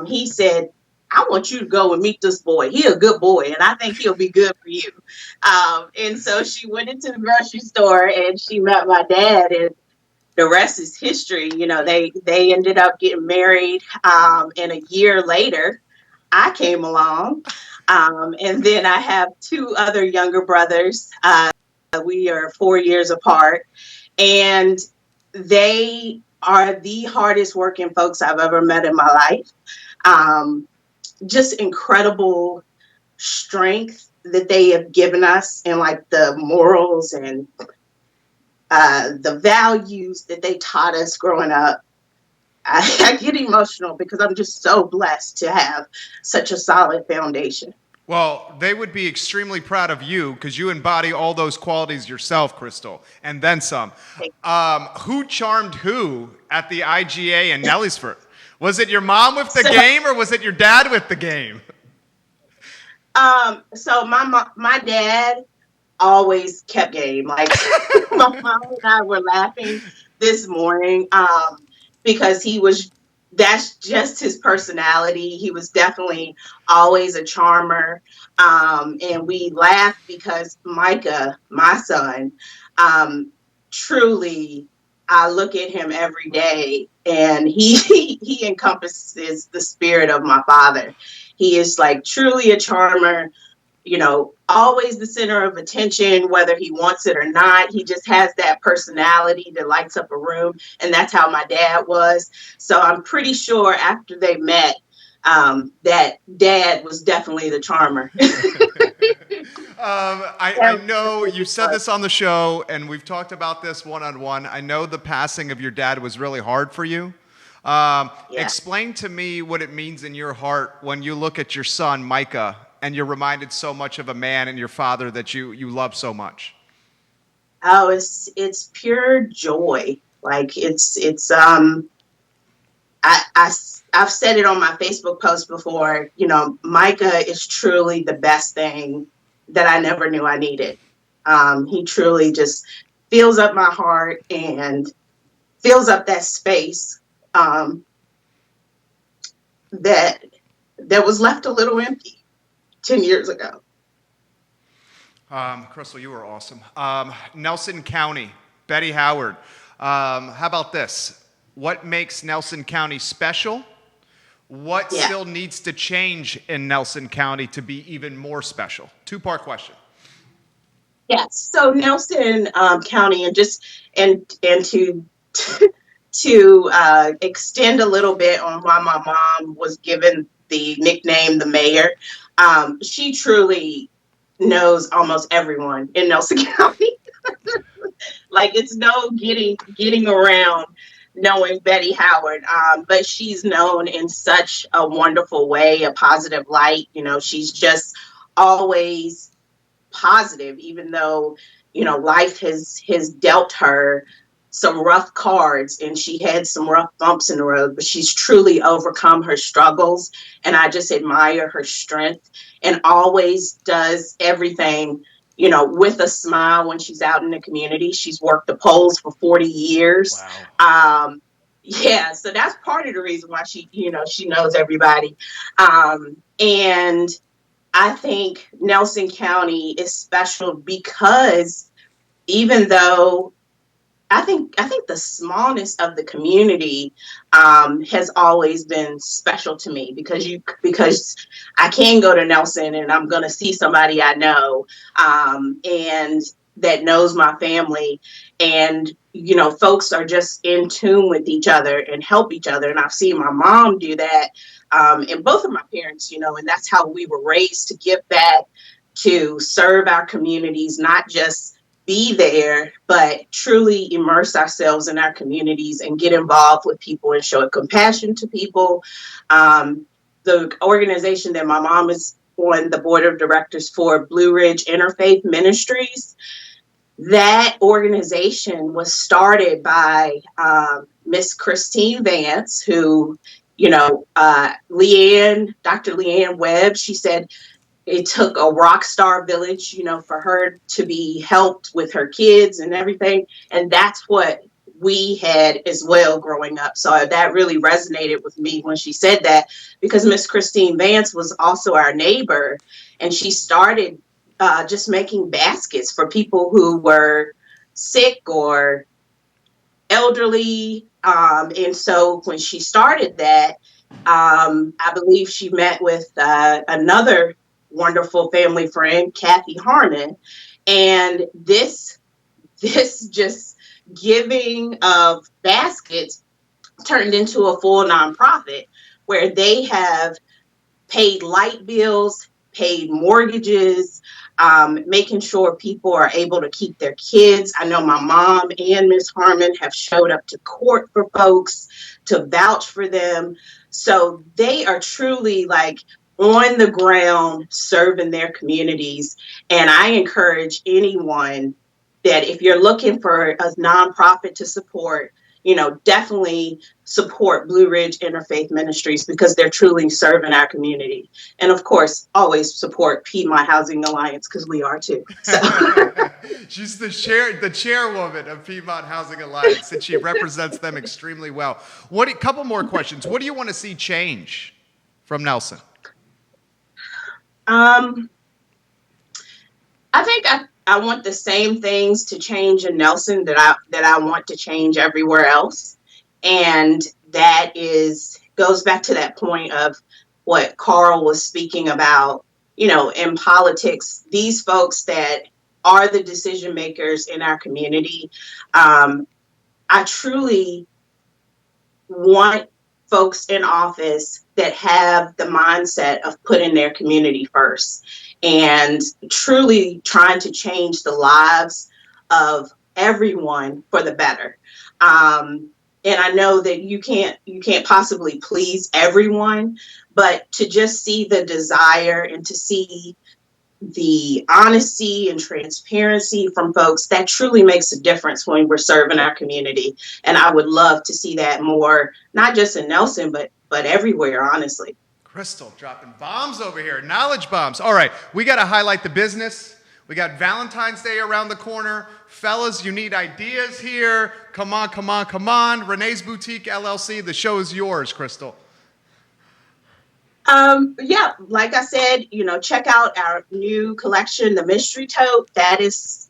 He said, I want you to go and meet this boy. He's a good boy, and I think he'll be good for you. And so she went into the grocery store, and she met my dad, and the rest is history. They ended up getting married, and a year later, I came along. And then I have 2 other younger brothers. We are 4 years apart, and they are the hardest working folks I've ever met in my life. Just incredible strength that they have given us and like the morals and the values that they taught us growing up. I get emotional because I'm just so blessed to have such a solid foundation. Well, they would be extremely proud of you because you embody all those qualities yourself, Crystal, and then some. Who charmed who at the IGA in Nellisford? Was it your mom with the game or was it your dad with the game? So my dad always kept game. Like my mom and I were laughing this morning because that's just his personality. He was definitely always a charmer. And we laughed because Micah, my son, truly, I look at him every day and he encompasses the spirit of my father. He is like truly a charmer. always the center of attention, whether he wants it or not. He just has that personality that lights up a room. And that's how my dad was. So I'm pretty sure after they met, that dad was definitely the charmer. I know you said this on the show, and we've talked about this one-on-one. I know the passing of your dad was really hard for you. Explain to me what it means in your heart when you look at your son, Micah, and you're reminded so much of a man and your father that you love so much. Oh, it's pure joy. Like I've said it on my Facebook post before, Micah is truly the best thing that I never knew I needed. He truly just fills up my heart and fills up that space that was left a little empty 10 years ago. Crystal, you were awesome. Nelson County, Betty Howard. How about this? What makes Nelson County special? What still needs to change in Nelson County to be even more special? Two-part question. Yes. So Nelson County, and to extend a little bit on why my mom was given the nickname the mayor. She truly knows almost everyone in Nelson County. Like, it's no getting around knowing Betty Howard, but she's known in such a wonderful way, a positive light. She's just always positive, even though, life has dealt her some rough cards and she had some rough bumps in the road, but she's truly overcome her struggles. And I just admire her strength, and always does everything, with a smile when she's out in the community. She's worked the polls for 40 years. Wow. So that's part of the reason why she knows everybody. And I think Nelson County is special because even though I think the smallness of the community has always been special to me, because I can go to Nelson and I'm going to see somebody I know and that knows my family, and folks are just in tune with each other and help each other. And I've seen my mom do that, and both of my parents, and that's how we were raised, to give back, to serve our communities, not just be there, but truly immerse ourselves in our communities and get involved with people and show compassion to people. The organization that my mom is on the board of directors for, Blue Ridge Interfaith Ministries, that organization was started by Miss Christine Vance, who, Dr. Leanne Webb, she said, it took a rock star village, for her to be helped with her kids and everything. And that's what we had as well growing up. So that really resonated with me when she said that, because Miss Christine Vance was also our neighbor, and she started just making baskets for people who were sick or elderly. And so when she started that, I believe she met with another wonderful family friend, Kathy Harmon, and this just giving of baskets turned into a full nonprofit where they have paid light bills, paid mortgages, making sure people are able to keep their kids. I know my mom and Miss Harmon have showed up to court for folks to vouch for them. So they are truly like on the ground serving their communities. And I encourage anyone that if you're looking for a nonprofit to support, definitely support Blue Ridge Interfaith Ministries, because they're truly serving our community. And of course, always support Piedmont Housing Alliance, because we are too. So. She's the chairwoman of Piedmont Housing Alliance, and she represents them extremely well. Couple more questions. What do you want to see change from Nelson? I think I want the same things to change in Nelson that I want to change everywhere else. And that goes back to that point of what Carl was speaking about, in politics, these folks that are the decision makers in our community, I truly want folks in office that have the mindset of putting their community first and truly trying to change the lives of everyone for the better. And I know that you can't possibly please everyone, but to just see the desire and to see the honesty and transparency from folks, that truly makes a difference when we're serving our community. And I would love to see that more, not just in Nelson, but everywhere, honestly. Crystal dropping bombs over here, knowledge bombs. All right, we got to highlight the business. We got Valentine's Day around the corner. Fellas, you need ideas here. Come on, come on, come on. Renee's Boutique LLC, the show is yours, Crystal. Yeah, like I said, check out our new collection, the mystery tote. That's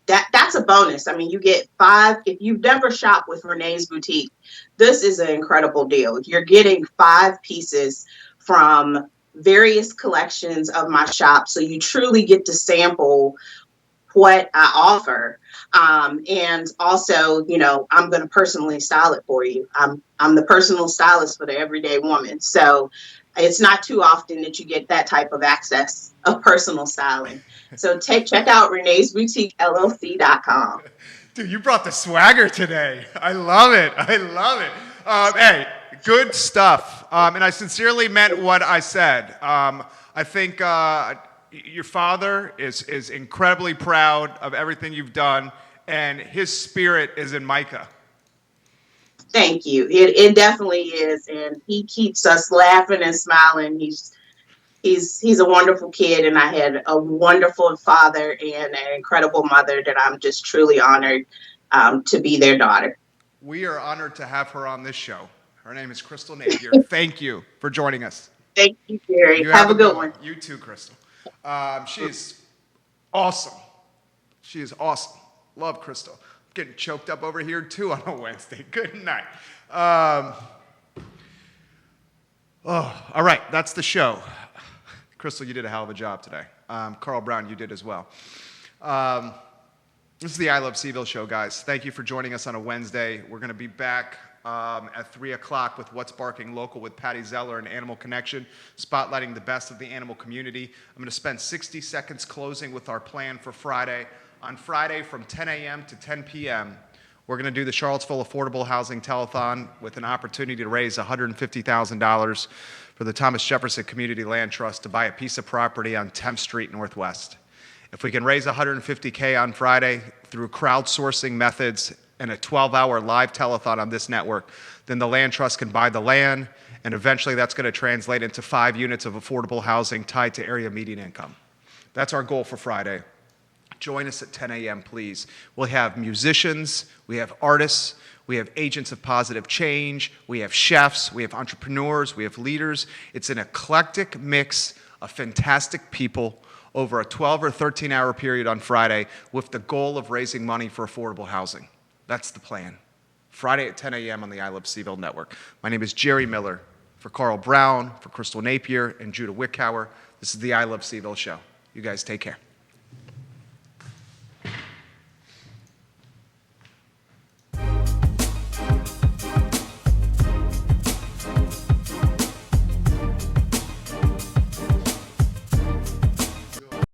a bonus. I mean, you get 5, if you've never shopped with Renee's Boutique, this is an incredible deal. You're getting 5 pieces from various collections of my shop. So you truly get to sample what I offer. And also, I'm going to personally style it for you. I'm the personal stylist for the everyday woman. So it's not too often that you get that type of access of personal styling. So check out reneesboutiquellc.com. Dude, you brought the swagger today. I love it. I love it. Hey, good stuff. And I sincerely meant what I said. I think your father is incredibly proud of everything you've done, and his spirit is in Micah. Thank you. It definitely is, and he keeps us laughing and smiling. He's a wonderful kid, and I had a wonderful father and an incredible mother that I'm just truly honored to be their daughter. We are honored to have her on this show. Her name is Crystal Napier. Thank you for joining us. Thank you, Jerry. Have a good one. You too, Crystal. She is awesome. She is awesome. Love Crystal. I'm getting choked up over here too on a Wednesday. Good night. All right, that's the show. Crystal, you did a hell of a job today. Carl Brown, you did as well. This is the I Love CVille Show, guys. Thank you for joining us on a Wednesday. We're going to be back at 3 o'clock with What's Barking Local with Patty Zeller and Animal Connection, spotlighting the best of the animal community. I'm going to spend 60 seconds closing with our plan for Friday. On Friday from 10 a.m. to 10 p.m., we're going to do the Charlottesville Affordable Housing Telethon with an opportunity to raise $150,000 for the Thomas Jefferson Community Land Trust to buy a piece of property on 10th Street Northwest. If we can raise $150K on Friday through crowdsourcing methods and a 12-hour live telethon on this network, then the land trust can buy the land, and eventually that's going to translate into 5 units of affordable housing tied to area median income. That's our goal for Friday. Join us at 10 a.m., please. We'll have musicians, we have artists, we have agents of positive change, we have chefs, we have entrepreneurs, we have leaders. It's an eclectic mix of fantastic people over a 12 or 13-hour period on Friday with the goal of raising money for affordable housing. That's the plan. Friday at 10 a.m. on the I Love CVille Network. My name is Jerry Miller. For Carl Brown, for Crystal Napier, and Judah Wickhauer, this is the I Love CVille Show. You guys take care.